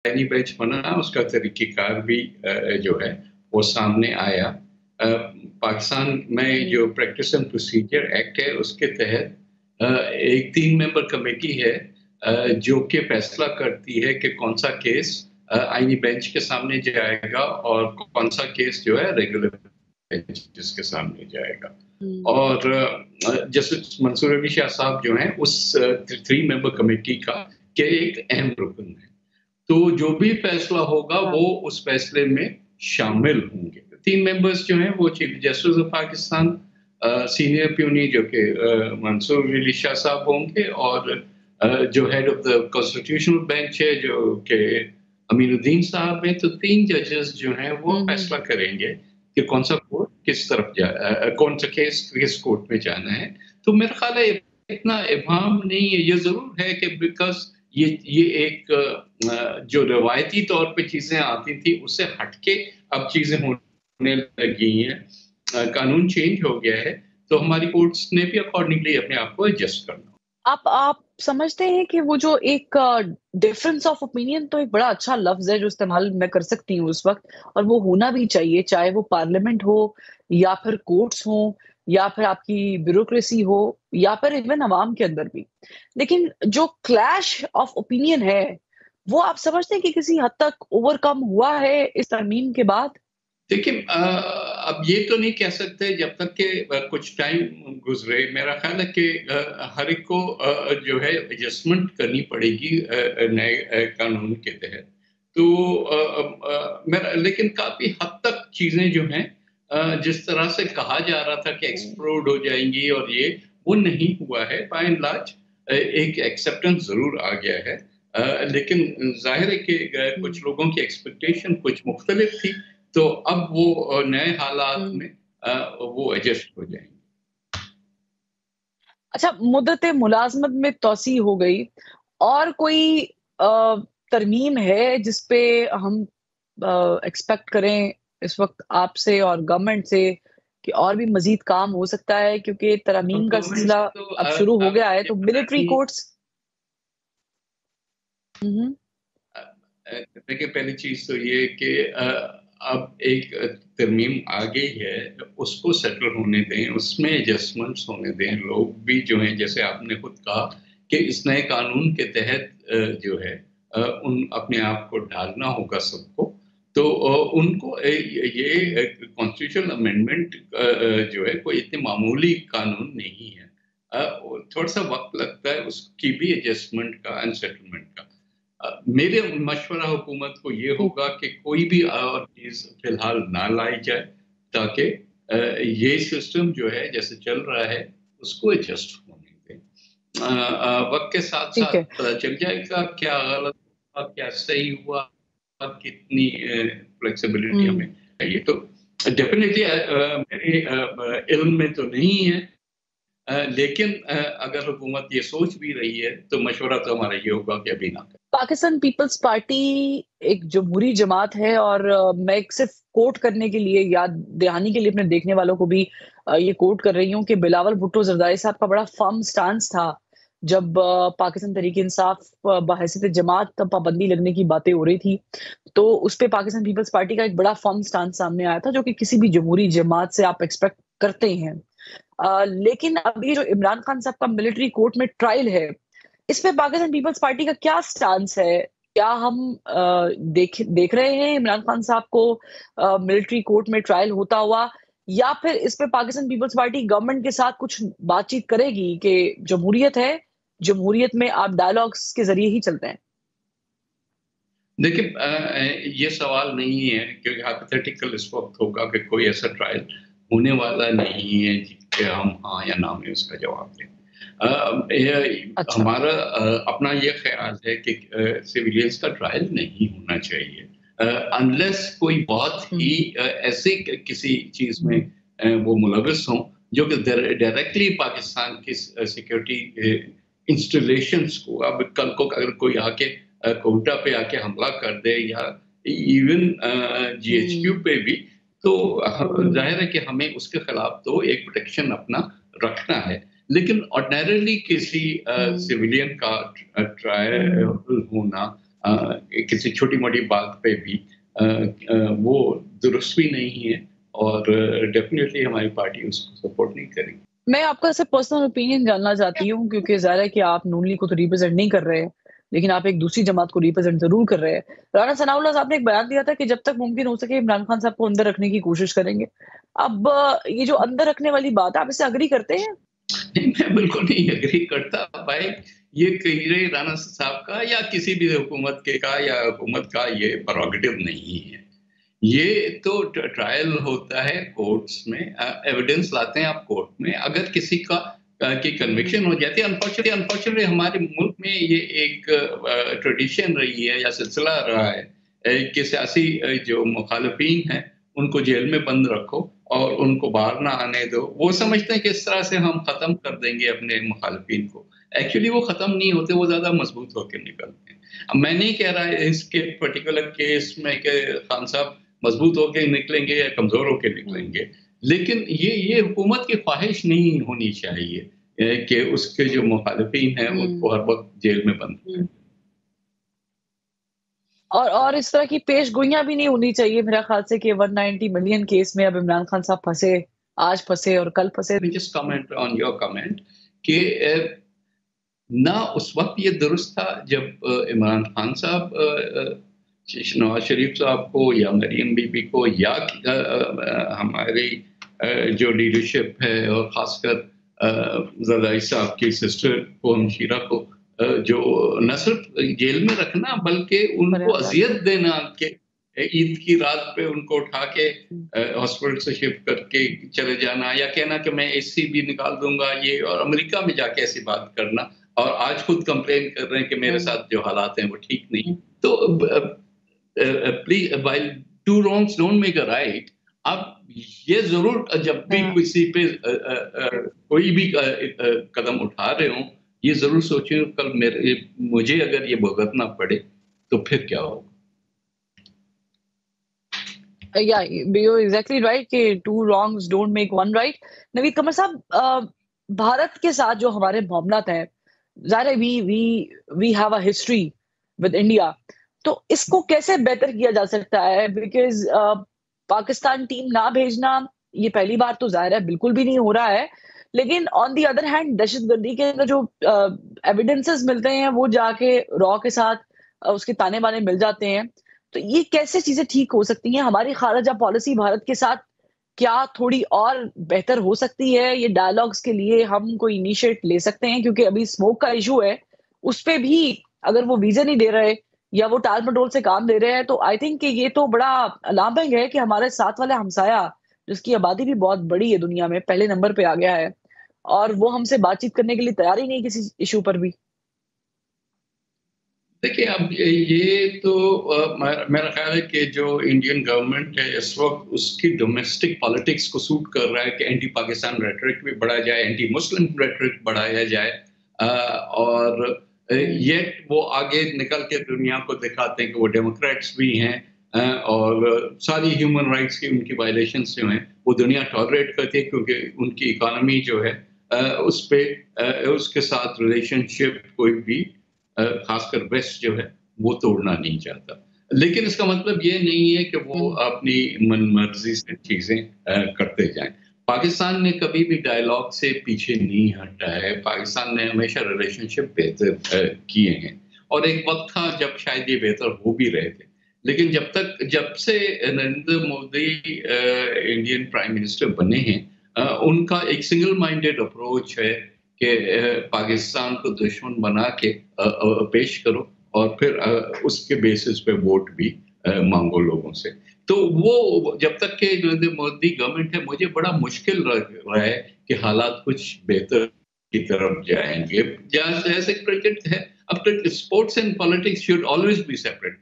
आईनी बेंच बना, उसका तरीक़ेकार भी जो है वो सामने आया। पाकिस्तान में जो प्रैक्टिस एंड प्रोसीजर एक्ट है उसके तहत एक 3 मेंबर कमेटी है जो कि फैसला करती है कि कौन-सा केस आईनी बेंच के सामने जाएगा और कौन-सा केस जो है रेगुलर बेंच जिसके सामने जाएगा। हुँ। और जस्टिस मंसूर अली शाह साहब जो हैं उस 3 मेंबर कमेटी का के एक अहम रुकन हैं। तो जो भी फैसला होगा हाँ। वो उस फैसले में शामिल होंगे। 3 मेंबर्स जो हैं वो chief justice of Pakistan senior puny जो कि मंसूर अली शाह साहब होंगे और जो head of the constitutional bench है जो कि अमीनुद्दीन साहब हैं, तो 3 जजेस जो हैं वो हुँ, हुँ। फैसला करेंगे कि कौन-सा कोर्ट किस तरफ कौन-सा केस किस कोर्ट में जाना है। तो मेरा ख़्याल है इतना इब्हाम नहीं है, ये ज़रूर है कि बिकॉज़ ये एक जो रवायती तौर पे चीज़ें आती थी उससे हट के अब चीज़ें होने लगी हैं। कानून चेंज हो गया है, तो हमारी कोर्ट्स ने भी अकॉर्डिंगली अपने आप को एडजस्ट करना। आप समझते हैं कि वो जो एक डिफरेंस ऑफ ओपिनियन तो एक बड़ा अच्छा लफ्ज़ है जो इस्तेमाल मैं कर सकती हूँ उस वक़्त और वो होना भी चाहिए, चाहे वो पार्लियामेंट हो या फिर कोर्ट्स हों या फिर आपकी ब्यूरोक्रेसी हो या फिर इवन अवाम के अंदर भी। लेकिन जो क्लैश ऑफ ओपिनियन है, वो आप समझते हैं कि किसी हद तक ओवरकम हुआ है इस तरमीम के बाद? देखिए अब ये तो नहीं कह सकते जब तक कि कुछ टाइम गुज़रे, मेरा ख़्याल है कि हर एक को जो है एडजस्टमेंट करनी पड़ेगी नए कानून के तहत। तो मेरा लेकिन काफ़ी हद तक चीज़ें जो हैं जिस तरह से कहा जा रहा था कि हुँ। एक्सप्लोड हो जाएँगी और ये, वो नहीं हुआ है। बाय एंड लार्ज एक एक्सेप्टेंस ज़रूर आ गया है। लेकिन ज़ाहिर है कि कुछ हुँ। लोगों की एक्सपेक्टेशन कुछ मुख्तलिफ थी, तो अब वो नए हालात हुँ। में वो एडजस्ट हो जाएँगे। अच्छा, मुद्दत मुलाज़मत में तोसी हो गई और कोई तरमीम है जिस पे हम एक्सपेक्ट करें इस वक़्त आपसे और गवर्नमेंट से कि और भी मज़ीद काम हो सकता है क्योंकि तरमीम का गवर्नमेंट सिलसिला से तो अब शुरू हो अब गया है, ये तो पता मिलिट्री नहीं कोर्ट्स हुँ, हुँ। अ देखिए पहली चीज़ तो ये है कि अब एक तरमीम आ गई है, उसको सेटल होने दें, उसमें एडजस्टमेंट्स होने दें। लोग भी जो हैं जैसे आपने खुद कहा कि इस नए कानून के तहत जो है उन अपने आप को ढालना होगा सबको। तो उनको हुँ। ये कॉन्स्टिट्यूशनल अमेंडमेंट जो है कोई इतनी मामूली कानून नहीं है। थोड़ा-सा वक़्त लगता है उसकी भी एडजस्टमेंट का एंड सेटलमेंट का। मेरे मशवरा हुकूमत को ये ठीक होगा कि कोई भी और चीज़ फ़िलहाल ना लाई जाए, ताकि ये सिस्टम जो है जैसे चल रहा है, उसको एडजस्ट होने दें। वक़्त के ठीक साथ-साथ है। पता चल जाएगा क्या गलत हुआ, क्या सही हुआ, कितनी फ्लेक्सिबिलिटी हुँ। हमें चाहिए। तो डेफ़िनिटली मेरे इल्म में तो नहीं है लेकिन अगर हुकूमत ये सोच भी रही है, तो मशवरा तो हमारा ये होगा कि अभी ना करें। पाकिस्तान पीपल्स पार्टी एक जमहूरी जमात है और मैं एक सिर्फ़ कोट करने के लिए, याद दहानी के लिए अपने देखने वालों को भी ये कोट कर रही हूँ कि बिलावल भुट्टो ज़रदारी साहब का बड़ा फ़र्म स्टांस था, जब पाकिस्तान तहरीक-ए-इंसाफ बहैसियत जमात पाबंदी लगने की बातें हो रही थी। तो उसपे पाकिस्तान पीपल्स पार्टी का एक बड़ा फ़र्म स्टांस सामने आया था, जो कि किसी भी जमहूरी जमात से आप एक्सपेक्ट करते हैं। लेकिन अभी जो इमरान खान साहब का मिलिट्री कोर्ट में ट्रायल है, इस पे पाकिस्तान पीपल्स पार्टी का क्या स्टांस है? क्या हम देख देख रहे हैं इमरान खान साहब को मिलिट्री कोर्ट में ट्रायल होता हुआ या फिर इस पे पाकिस्तान पीपल्स पार्टी गवर्नमेंट के साथ कुछ बातचीत करेगी कि जमहूरियत है, जमहूरियत में आप डायलॉग्स के ज़रिए ही चलते हैं? देखिए ये सवाल नहीं है क्योंकि हाइपोथेटिकल इस वक़्त होगा कि कोई ऐसा ट्रायल होने वाला नहीं है कि हम हाँ या ना में उसका जवाब दें। ये अच्छा। हमारा अपना ये ख़्याल है कि सिविलियंस का ट्रायल नहीं होना चाहिए। अनलेस कोई बहुत ही हुँ, ऐसे किसी चीज़ में वो मुलविस हों जो कि डायरेक्टली पाकिस्तान की सिक्योरिटी इंस्टॉलेशंस को अब कल को अगर कोई आके कोटा पे आके हमला कर दे या इवन जीएचक्यू हुँ, पे भी तो ज़ाहिर है कि हमें उसके खिलाफ तो एक प्रोटेक्शन अपना रखना है। लेकिन ऑर्डिनरीली किसी हुँ, सिविलियन का ट्रायल होना किसी छोटी-मोटी बात पे भी वो दुरुस्त भी नहीं है और डेफ़िनेटली हमारी पार्टी उसको सपोर्ट नहीं करेगी। मैं आपका सिर्फ़ पर्सनल ओपिनियन जानना चाहती हूँ क्योंकि ज़ाहिर है कि आप नून लीग को तो रिप्रेज़ेंट नहीं कर रहे हैं, लेकिन आप एक दूसरी जमात को रिप्रेज़ेंट ज़रूर कर रहे हैं। राणा सनाउल्लाह साहब ने एक बयान दिया था कि जब तक मुमकिन हो सके इमरान खान साहब को अंदर रखने की कोशिश करेंगे। अब ये जो अंदर रखने वाली बात है, आप इससे एग्री करते हैं? नहीं, मैं बिल्कुल नहीं एग्री करता भाई, ये कहीं राणा साहब का या किसी भी हुकूमत के का या हुकूमत का ये प्रेरोगेटिव नहीं है। ये तो ट्रायल होता है कोर्ट्स में, एविडेंस लाते हैं आप कोर्ट में, अगर किसी का की कन्विक्शन हो जाती है। अनफॉर्चुनेटली हमारे मुल्क में ये एक ट्रेडिशन रही है या सिलसिला रहा है कि सियासी जो मुखालिफिन हैं उनको जेल में बंद रखो और उनको बाहर ना आने दो। वो समझते हैं कि इस तरह से हम खत्म कर देंगे अपने मुखालिफिन को। एक्चुअली वो खत्म नहीं होते, वो ज़्यादा मजबूत होके निकलते हैं। अब मैं नहीं कह रहा इसके पर्टिकुलर केस में कि खान साहब मजबूत होके निकलेंगे या कमज़ोर होके निकलेंगे। लेकिन ये हुकूमत की ख़्वाहिश नहीं होनी चाहिए कि उसके जो मुखालिफिन हैं हुँ। उनको हर वक़्त जेल में बंद हुँ। और इस तरह की पेशगोइयाँ भी नहीं होनी चाहिए मेरा ख़्याल से कि 190 मिलियन केस में अब इमरान खान साहब फँसे, आज फँसे और कल फँसे। मी just comment on your comment कि ना उस वक़्त ये दुरुस्त था जब इमरान खान साहब नवाज़ शरीफ साहब को या मरीम बीबी को या हमारी जो लीडरशिप है और ख़ासकर ज़रदारी साहब की सिस्टर को हमशीरा को जो न सिर्फ़ जेल में रखना बल्कि उनको फरियाद लाल। अज़ियत देना कि ईद की रात पे उनको उठा के हुँ। हॉस्पिटल से शिफ्ट करके चले जाना या कहना कि मैं एसी भी निकाल दूँगा ये और अमेरिका में जाके ऐसी बात करना और आज खुद कंप्लेन कर रहे हैं कि मेरे हुँ। साथ जो हालात हैं वो ठीक नहीं। हुँ। तो please while to wrongs don't make a right. आप ये ज़रूर जब भी हाँ। किसी पे कोई भी कदम उठा रहे हों, ये ज़रूर सोचें कल मुझे अगर ये भुगतना पड़े, तो फिर क्या होगा? या यू आर एग्ज़ैक्टली राइट कि two wrongs don't make one right. Naveed Qamar साहब भारत के साथ जो हमारे मामलात हैं, ज़ाहिर है we have a history with India. तो इसको कैसे बेहतर किया जा सकता है? बिकॉज़ पाकिस्तान टीम ना भेजना, ये पहली बार तो ज़ाहिर है बिल्कुल भी नहीं हो रहा है। लेकिन ऑन द अदर हैंड दहशतगर्दी के अंदर जो एविडेंसेस मिलते हैं, वो जाके रॉ के साथ उसके ताने-बाने मिल जाते हैं। तो ये कैसे चीज़ें ठीक हो सकती हैं? हमारी ख़ारिजा पॉलिसी भारत के साथ क्या थोड़ी और बेहतर हो सकती है? ये डायलॉग्स के लिए हम कोई इनिशिएट ले सकते हैं? क्योंकि अभी स्मोक का इश्यू है, उस पे भी अगर वो वीज़ा नहीं दे रहे या वो टाल-मटोल से काम ले रहे हैं, तो आई थिंक कि ये तो बड़ा अलार्मिंग है कि हमारे साथ वाला हमसाया, जिसकी आबादी भी बहुत बड़ी है दुनिया में, पहले नंबर पे आ गया है और वो हमसे बातचीत करने के लिए तैयार ही नहीं है किसी इश्यू पर भी। देखिए, अब ये तो मेरा ख़्याल है कि जो इंडियन गवर्नमेंट है इस वक़्त उसकी डोमेस्टिक पॉलिटिक्स को सूट कर रहा है कि एंटी पाकिस्तान रेटरिक भी बढ़ाया जाए, एंटी मुस्लिम रेटरिक बढ़ाया जाए और हुँ। येट वो आगे निकल के दुनिया को दिखाते हैं कि वो डेमोक्रेट्स भी हैं और सारी ह्यूमन राइट्स की उनकी वायलेशंस जो हैं, वो दुनिया टॉलरेट करती है क्योंकि उनकी इकोनॉमी जो है उस पे उसके साथ रिलेशनशिप कोई भी खासकर वेस्ट जो है, वो तोड़ना नहीं चाहता। लेकिन इसका मतलब ये नहीं है कि वो हुँ। अपनी मनमर्ज़ी से चीज़ें करते जाएँ। पाकिस्तान ने कभी भी डायलॉग से पीछे नहीं हटा है। पाकिस्तान ने हमेशा रिलेशनशिप बेहतर किए हैं और एक वक़्त था जब शायद ये बेहतर हो भी रहे थे। लेकिन जब से Narendra Modi Indian prime minister बने हैं उनका एक सिंगल माइंडेड अप्रोच है कि पाकिस्तान को दुश्मन बना के पेश करो और फिर उसके बेसिस पे वोट भी माँगो लोगों से। तो वो जब तक के नरेंद्र मोदी गवर्नमेंट है, मुझे बड़ा मुश्किल लग रहा है कि हालात कुछ बेहतर की तरफ जाएँगे। जहाँ जैसे क्रिकेट है, अब तक sports and politics should always B separate.